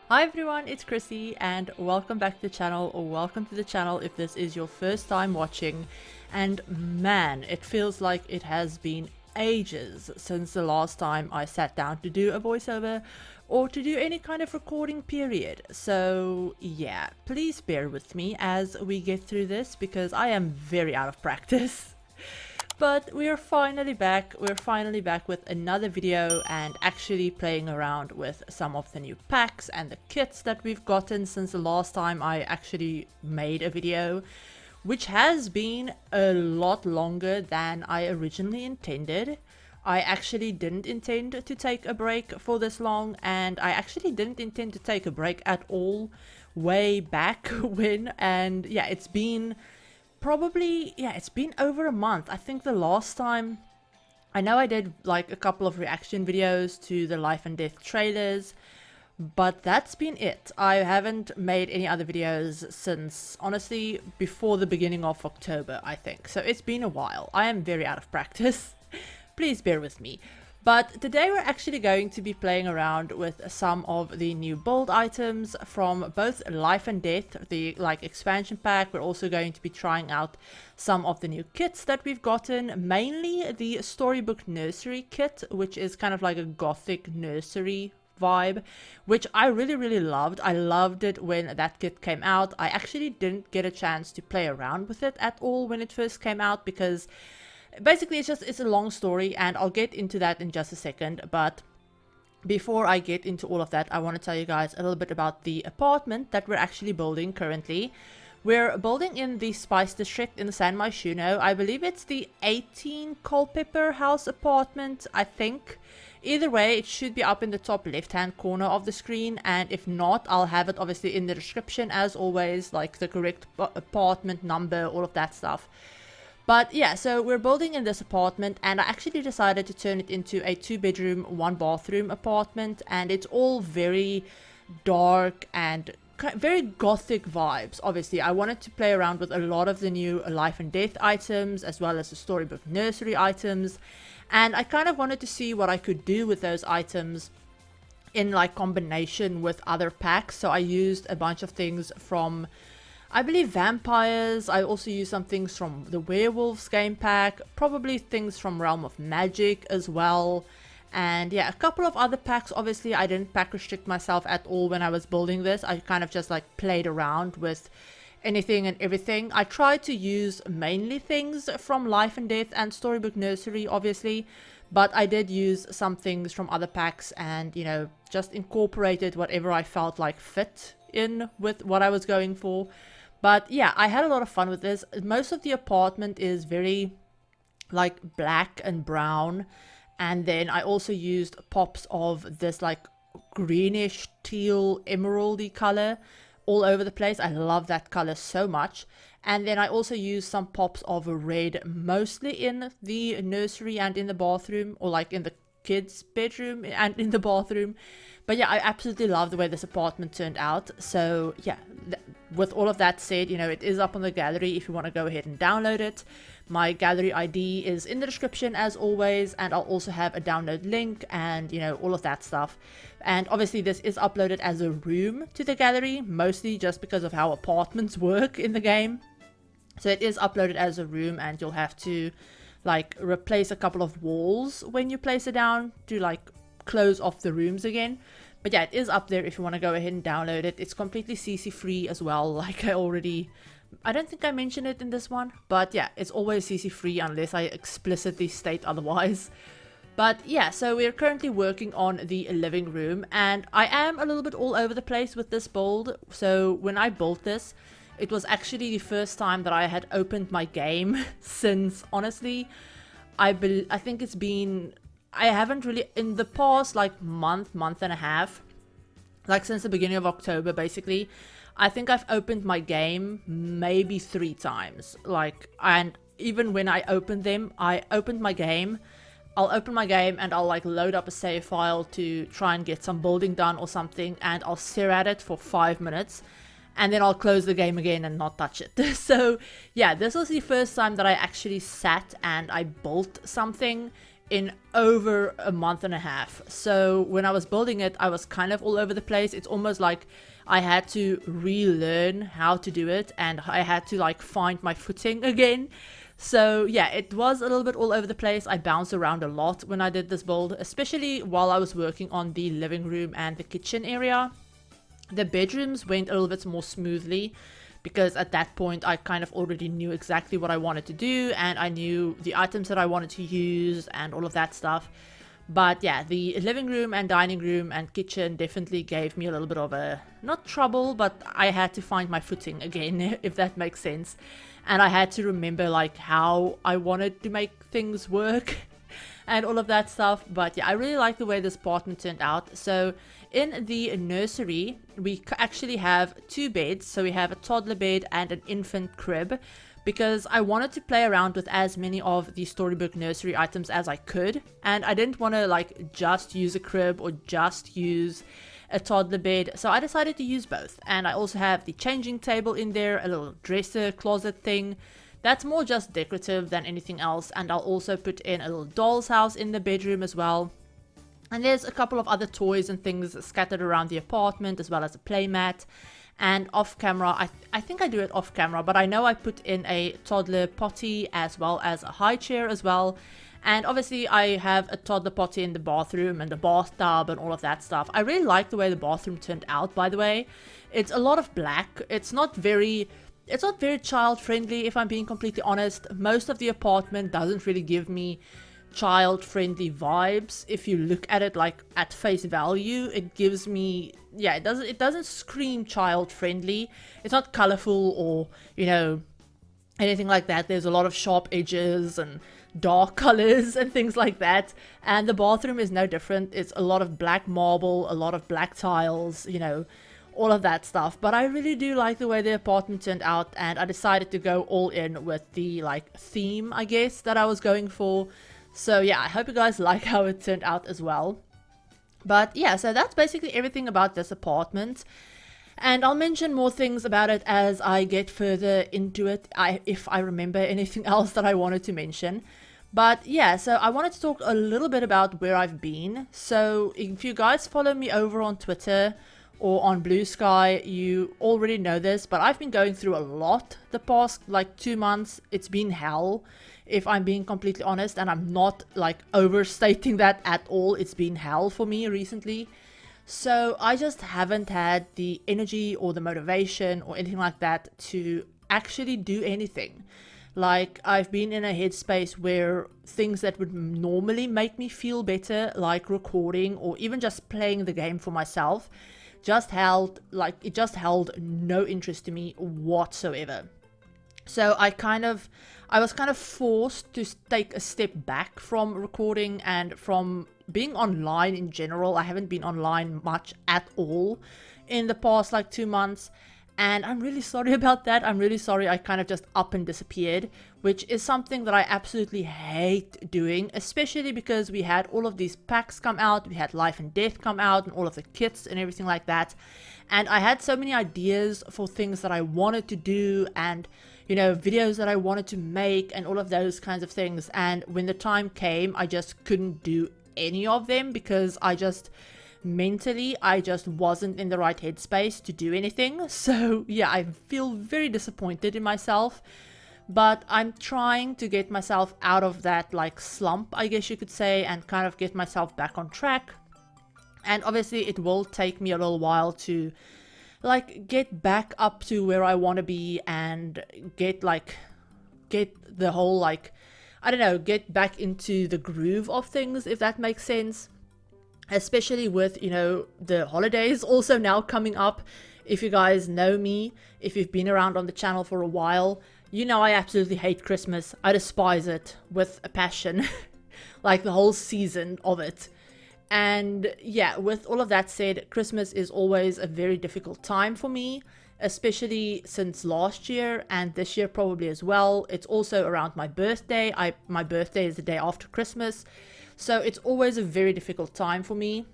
Hi everyone, it's Chrissie and welcome back to the channel, or welcome to the channel if this is your first time watching. And man, it feels like it has been ages since the last time I sat down to do a voiceover or to do any kind of recording period. So yeah, please bear with me as we get through this because I am very out of practice. But we're finally back. We're finally back with another video and actually playing around with some of the new packs and the kits that we've gotten since the last time I actually made a video, which has been a lot longer than I originally intended. I actually didn't intend to take a break for this long, and I actually didn't intend to take a break at all way back when, and yeah, it's been it's been over a month. I think the last time, I know I did like a couple of reaction videos to the life and death trailers, but that's been it. I haven't made any other videos since, honestly, before the beginning of October, I think. So it's been a while. I am very out of practice. Please bear with me. But today we're actually going to be playing around with some of the new build items from both Life and Death, the expansion pack. We're also going to be trying out some of the new kits that we've gotten, mainly the Storybook Nursery Kit, which is kind of like a gothic nursery vibe, which I really loved. I loved it when that kit came out. I actually didn't get a chance to play around with it at all when it first came out because basically it's a long story, and I'll get into that in just a second. But before I get into all of that, I want to tell you guys a little bit about the apartment that we're actually building currently. We're building in the Spice District in the San Myshuno. I believe it's the 18 Culpepper house apartment, I think. Either way, it should be up in the top left hand corner of the screen, and if not, I'll have it obviously in the description as always, like the correct apartment number, all of that stuff. But yeah, so we're building in this apartment, and I actually decided to turn it into a 2-bedroom, 1-bathroom apartment, and it's all very dark and very gothic vibes. Obviously, I wanted to play around with a lot of the new Life and Death items as well as the Storybook Nursery items, and I kind of wanted to see what I could do with those items in like combination with other packs. So I used a bunch of things from, I believe, vampires. I also used some things from the werewolves game pack, probably things from Realm of Magic as well, and yeah, a couple of other packs. Obviously, I didn't pack restrict myself at all when I was building this. I kind of just like played around with anything and everything. I tried to use mainly things from Life and Death and Storybook Nursery, obviously, but I did use some things from other packs and, you know, just incorporated whatever I felt like fit in with what I was going for. But yeah, I had a lot of fun with this. Most of the apartment is very like black and brown, and then I also used pops of this like greenish teal emeraldy color all over the place. I love that color so much. And then I also used some pops of red, mostly in the nursery and in the bathroom, or like in the kids' bedroom and in the bathroom. But yeah, I absolutely love the way this apartment turned out. So yeah, with all of that said, you know, it is up on the gallery if you want to go ahead and download it. My gallery ID is in the description as always, and I'll also have a download link and, you know, all of that stuff. And obviously this is uploaded as a room to the gallery, mostly just because of how apartments work in the game. So it is uploaded as a room, and you'll have to like replace a couple of walls when you place it down to like close off the rooms again. But yeah, it is up there if you want to go ahead and download it. It's completely CC free as well, like I don't think I mentioned it in this one, but yeah, it's always CC free unless I explicitly state otherwise. But yeah, so we're currently working on the living room, and I am a little bit all over the place with this build. So when I built this, it was actually the first time that I had opened my game since, honestly, I think it's been, I haven't really, in the past like month and a half, like since the beginning of October basically, I think I've opened my game maybe 3 times. Like, and even when I opened them, I opened my game, I'll open my game and I'll like load up a save file to try and get some building done or something, and I'll stare at it for 5 minutes, and then I'll close the game again and not touch it. So yeah, this was the first time that I actually sat and I built something in over a month and a half. So when I was building it, I was kind of all over the place. It's almost like I had to relearn how to do it, and I had to like find my footing again. So yeah, it was a little bit all over the place. I bounced around a lot when I did this build, especially while I was working on the living room and the kitchen area. The bedrooms went a little bit more smoothly, because at that point I kind of already knew exactly what I wanted to do, and I knew the items that I wanted to use and all of that stuff. But yeah, the living room and dining room and kitchen definitely gave me a little bit of a, not trouble, but I had to find my footing again, if that makes sense. And I had to remember like how I wanted to make things work and all of that stuff. But yeah, I really like the way this apartment turned out. So in the nursery, we actually have 2 beds. So we have a toddler bed and an infant crib, because I wanted to play around with as many of the Storybook nursery items as I could. And I didn't want to like just use a crib or just use a toddler bed, so I decided to use both. And I also have the changing table in there, a little dresser closet thing. That's more just decorative than anything else. And I'll also put in a little doll's house in the bedroom as well. And there's a couple of other toys and things scattered around the apartment, as well as a playmat. And off camera, I think I do it off camera, but I know I put in a toddler potty as well as a high chair as well. And obviously I have a toddler potty in the bathroom and the bathtub and all of that stuff. I really like the way the bathroom turned out, by the way. It's a lot of black. It's not very child friendly, if I'm being completely honest. Most of the apartment doesn't really give me child friendly vibes. If you look at it like at face value, it gives me, yeah, it doesn't scream child friendly. It's not colorful or, you know, anything like that. There's a lot of sharp edges and dark colors and things like that. And the bathroom is no different. It's a lot of black marble, a lot of black tiles, you know, all of that stuff. But I really do like the way the apartment turned out, and I decided to go all in with the like theme, I guess, that I was going for. So yeah, I hope you guys like how it turned out as well. But yeah, so that's basically everything about this apartment. And I'll mention more things about it as I get further into it, if I remember anything else that I wanted to mention. But yeah, so I wanted to talk a little bit about where I've been. So if you guys follow me over on Twitter or on Blue Sky, you already know this, but I've been going through a lot the past like 2 months. It's been hell, if I'm being completely honest, and I'm not like overstating that at all. It's been hell for me recently. So I just haven't had the energy or the motivation or anything like that to actually do anything. Like, I've been in a headspace where things that would normally make me feel better, like recording or even just playing the game for myself, just held no interest to me whatsoever. So I was kind of forced to take a step back from recording and from being online in general. I haven't been online much at all in the past like 2 months. And I'm really sorry about that. I'm really sorry I kind of just up and disappeared, which is something that I absolutely hate doing, especially because we had all of these packs come out. We had Life and Death come out and all of the kits and everything like that. And I had so many ideas for things that I wanted to do and, you know, videos that I wanted to make and all of those kinds of things. And when the time came, I just couldn't do any of them because I just wasn't in the right headspace to do anything. So yeah, I feel very disappointed in myself, but I'm trying to get myself out of that like slump, I guess you could say, and kind of get myself back on track. And obviously it will take me a little while to like get back up to where I want to be and get the whole like, I don't know, get back into the groove of things, if that makes sense. Especially with, you know, the holidays also now coming up. If you guys know me, if you've been around on the channel for a while, you know I absolutely hate Christmas. I despise it with a passion. Like the whole season of it. And yeah, with all of that said, Christmas is always a very difficult time for me, especially since last year and this year probably as well. It's also around my birthday. My birthday is the day after Christmas. So it's always a very difficult time for me.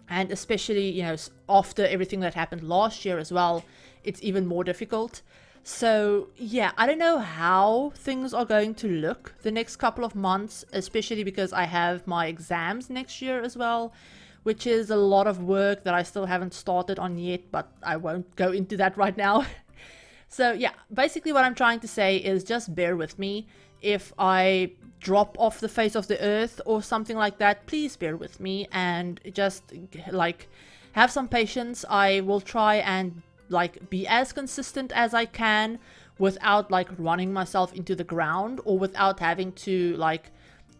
And especially, you know, after everything that happened last year as well, it's even more difficult. So yeah, I don't know how things are going to look the next couple of months, especially because I have my exams next year as well, which is a lot of work that I still haven't started on yet, but I won't go into that right now. So yeah, basically what I'm trying to say is just bear with me. If I drop off the face of the earth or something like that, please bear with me and just like have some patience. I will try and like be as consistent as I can without like running myself into the ground or without having to like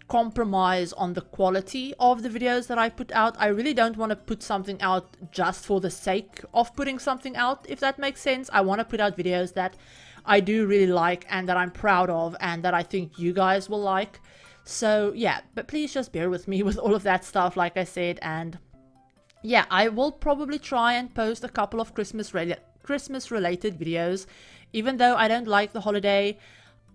compromise on the quality of the videos that I put out. I really don't want to put something out just for the sake of putting something out, if that makes sense. I want to put out videos that I do really like and that I'm proud of and that I think you guys will like. So yeah, but please just bear with me with all of that stuff, like I said. And yeah, I will probably try and post a couple of Christmas related videos, even though I don't like the holiday.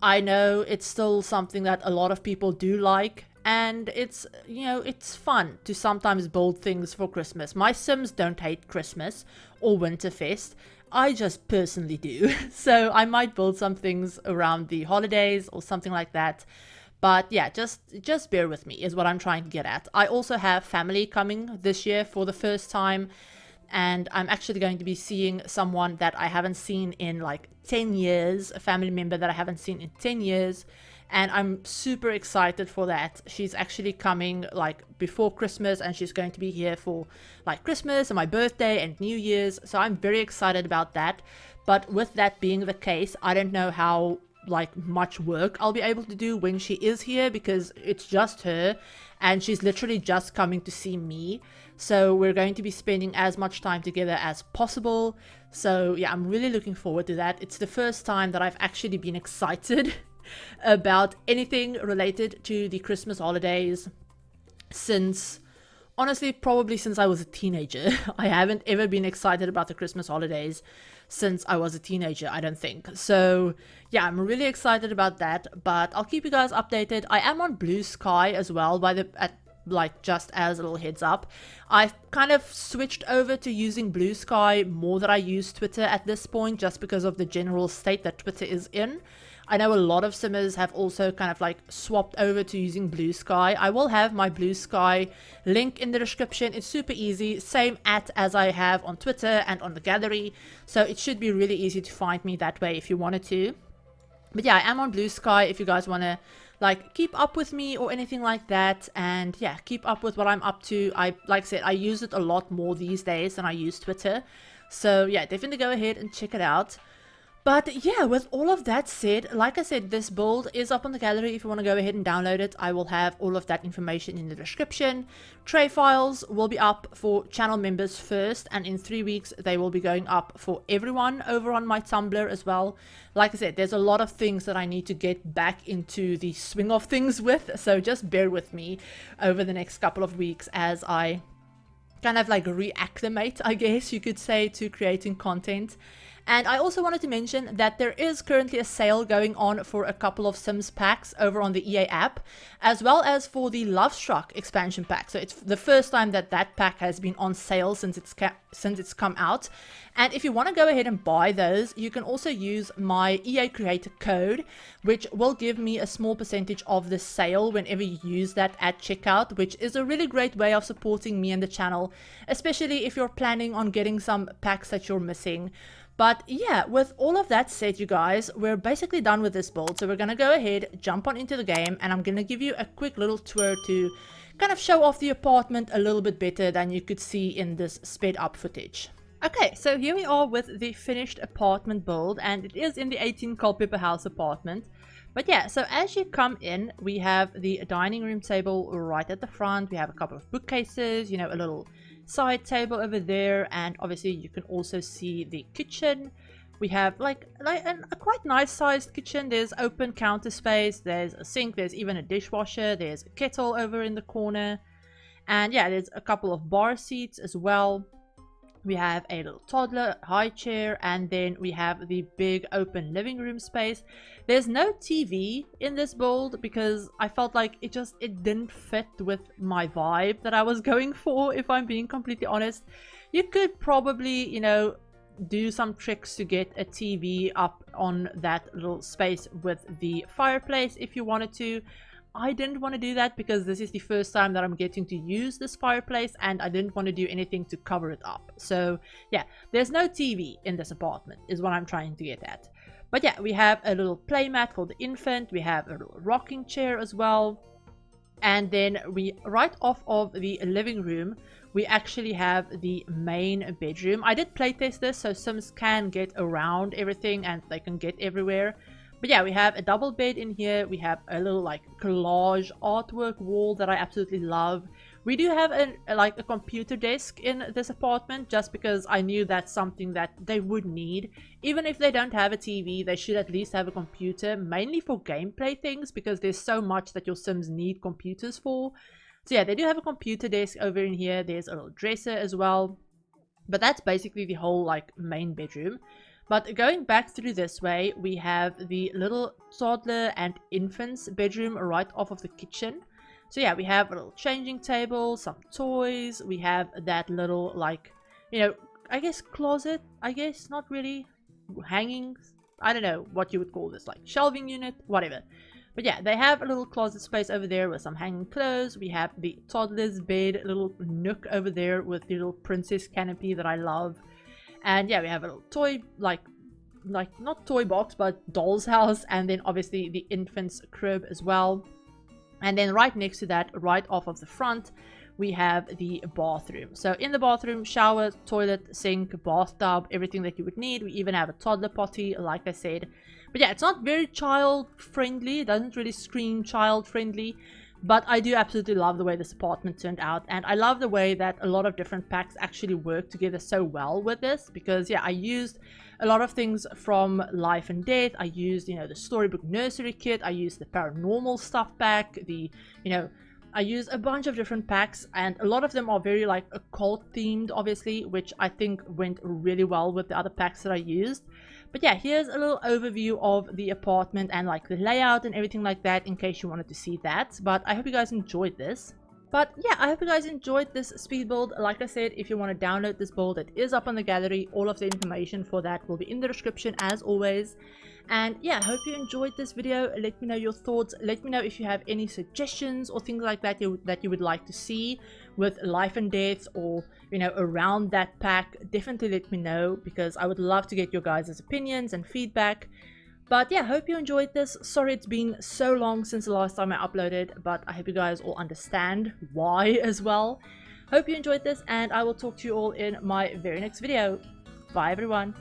I know it's still something that a lot of people do like, and it's, you know, it's fun to sometimes build things for Christmas. My Sims don't hate Christmas or Winterfest. I just personally do. So I might build some things around the holidays or something like that. But yeah, just bear with me is what I'm trying to get at. I also have family coming this year for the first time, and I'm actually going to be seeing someone that I haven't seen in like 10 years, a family member that I haven't seen in 10 years, and I'm super excited for that. She's actually coming like before Christmas, and she's going to be here for like Christmas and my birthday and New Year's, so I'm very excited about that. But with that being the case, I don't know how like much work I'll be able to do when she is here, because it's just her and she's literally just coming to see me. So we're going to be spending as much time together as possible. So yeah, I'm really looking forward to that. It's the first time that I've actually been excited about anything related to the Christmas holidays since, honestly, probably since I was a teenager. I haven't ever been excited about the Christmas holidays since I was a teenager, I don't think. So yeah, I'm really excited about that, but I'll keep you guys updated. I am on Blue Sky as well, like just as a little heads up. I've kind of switched over to using Blue Sky more than I use Twitter at this point, just because of the general state that Twitter is in. I know a lot of simmers have also kind of like swapped over to using Blue Sky. I will have my Blue Sky link in the description. It's super easy, same as I have on Twitter and on the gallery, so it should be really easy to find me that way if you wanted to. But yeah, I am on Blue Sky if you guys want to like keep up with me or anything like that, and yeah, keep up with what I'm up to. Like I said, I use it a lot more these days than I use Twitter, so yeah, definitely go ahead and check it out. But yeah, with all of that said, like I said, this build is up on the gallery if you want to go ahead and download it. I will have all of that information in the description. Tray files will be up for channel members first, and in 3 weeks they will be going up for everyone over on my Tumblr as well. Like I said, there's a lot of things that I need to get back into the swing of things with, so just bear with me over the next couple of weeks as I kind of like reacclimate, I guess you could say, to creating content. And I also wanted to mention that there is currently a sale going on for a couple of Sims packs over on the EA app, as well as for the Lovestruck expansion pack. So it's the first time that that pack has been on sale since it's come out. And if you want to go ahead and buy those, you can also use my EA creator code, which will give me a small percentage of the sale whenever you use that at checkout, which is a really great way of supporting me and the channel, especially if you're planning on getting some packs that you're missing. But yeah, with all of that said, you guys, we're basically done with this build. So we're going to go ahead, jump on into the game, and I'm going to give you a quick little tour to kind of show off the apartment a little bit better than you could see in this sped up footage. Okay, so here we are with the finished apartment build, and it is in the 18 Culpepper house apartment. But yeah, so as you come in, we have the dining room table right at the front. We have a couple of bookcases, you know, a little side table over there, and obviously you can also see the kitchen. We have like a quite nice sized kitchen. There's open counter space, there's a sink, there's even a dishwasher, there's a kettle over in the corner, and yeah, there's a couple of bar seats as well. We have a little toddler high chair, and then we have the big open living room space. There's no TV in this build because I felt like it didn't fit with my vibe that I was going for, if I'm being completely honest. You could probably, you know, do some tricks to get a TV up on that little space with the fireplace if you wanted to. I didn't want to do that because this is the first time that I'm getting to use this fireplace, and I didn't want to do anything to cover it up. So yeah, there's no TV in this apartment is what I'm trying to get at. But yeah, we have a little playmat for the infant, we have a little rocking chair as well, and then we right off of the living room we actually have the main bedroom. I did playtest this so Sims can get around everything and they can get everywhere. But yeah, we have a double bed in here. We have a little like collage artwork wall that I absolutely love. We do have a computer desk in this apartment just because I knew that's something that they would need. Even if they don't have a TV, they should at least have a computer, mainly for gameplay things because there's so much that your Sims need computers for. So yeah, they do have a computer desk over in here. There's a little dresser as well. But that's basically the whole like main bedroom. But going back through this way, we have the little toddler and infant's bedroom right off of the kitchen. So yeah, we have a little changing table, some toys. We have that little like, you know, I guess closet, I guess, not really hangings. I don't know what you would call this, like shelving unit, whatever. But yeah, they have a little closet space over there with some hanging clothes. We have the toddler's bed, a little nook over there with the little princess canopy that I love. And yeah, we have a little toy, like not toy box, but doll's house. And then obviously the infant's crib as well. And then right next to that, right off of the front, we have the bathroom. So in the bathroom, shower, toilet, sink, bathtub, everything that you would need. We even have a toddler potty, like I said. But yeah, it's not very child friendly. It doesn't really scream child friendly. But I do absolutely love the way this apartment turned out. And I love the way that a lot of different packs actually work together so well with this. Because yeah, I used a lot of things from Life and Death. I used, you know, the Storybook Nursery Kit. I used the Paranormal Stuff Pack. I use a bunch of different packs, and a lot of them are very like occult themed, obviously, which I think went really well with the other packs that I used. But yeah, here's a little overview of the apartment and like the layout and everything like that in case you wanted to see that. But I hope you guys enjoyed this. But yeah, I hope you guys enjoyed this speed build. Like I said, if you want to download this build, it is up on the gallery. All of the information for that will be in the description as always. And yeah, I hope you enjoyed this video. Let me know your thoughts. Let me know if you have any suggestions or things like that that you would like to see with Life and Death, or, you know, around that pack. Definitely let me know, because I would love to get your guys' opinions and feedback. But yeah, hope you enjoyed this. Sorry it's been so long since the last time I uploaded, but I hope you guys all understand why as well. Hope you enjoyed this, and I will talk to you all in my very next video. Bye everyone.